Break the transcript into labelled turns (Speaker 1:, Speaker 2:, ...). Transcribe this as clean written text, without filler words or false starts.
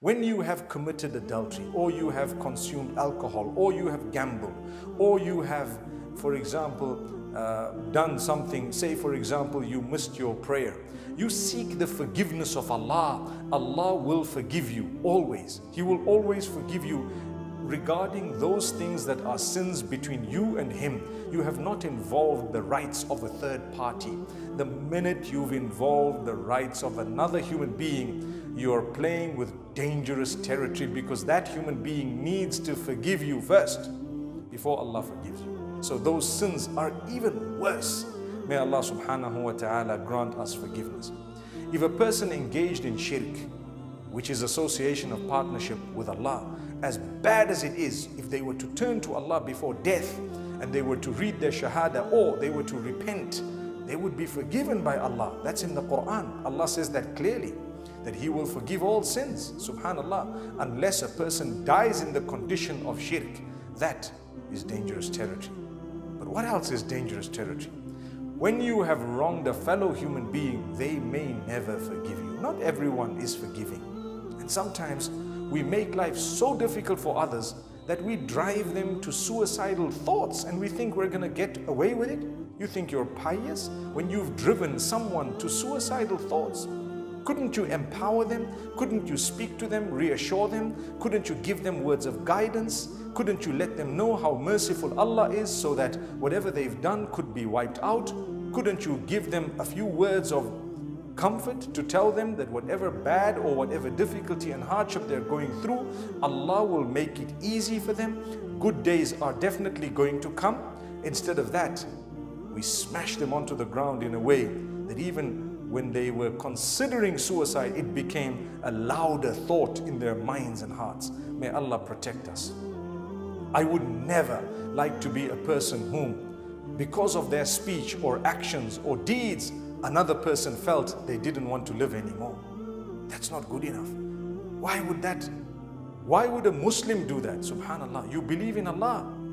Speaker 1: When you have committed adultery, or you have consumed alcohol, or you have gambled, or you have, for example, done something, say for example, you missed your prayer, you seek the forgiveness of Allah. Allah will forgive you always. He will always forgive you regarding those things that are sins between you and Him. You have not involved the rights of a third party. The minute you've involved the rights of another human being, you are playing with dangerous territory, because that human being needs to forgive you first before Allah forgives you. So those sins are even worse. May Allah subhanahu wa ta'ala grant us forgiveness. If a person engaged in shirk, which is association of partnership with Allah, as bad as it is, if they were to turn to Allah before death and they were to read their shahada, or they were to repent, they would be forgiven by Allah. That's in the Quran. Allah says that clearly, that He will forgive all sins, subhanallah, unless a person dies in the condition of shirk. That is dangerous territory. But what else is dangerous territory? When you have wronged a fellow human being, they may never forgive you. Not everyone is forgiving. And sometimes we make life so difficult for others that we drive them to suicidal thoughts, and we think we're going to get away with it. You think you're pious when you've driven someone to suicidal thoughts? Couldn't you empower them? Couldn't you speak to them, reassure them? Couldn't you give them words of guidance? Couldn't you let them know how merciful Allah is, so that whatever they've done could be wiped out? Couldn't you give them a few words of comfort to tell them that whatever bad or whatever difficulty and hardship they're going through, Allah will make it easy for them? Good days are definitely going to come. Instead of that, we smash them onto the ground in a way that even when they were considering suicide, it became a louder thought in their minds and hearts. May Allah protect us. I would never like to be a person whom, because of their speech or actions or deeds, another person felt they didn't want to live anymore. That's not good enough. Why would a Muslim do that? Subhanallah, you believe in Allah.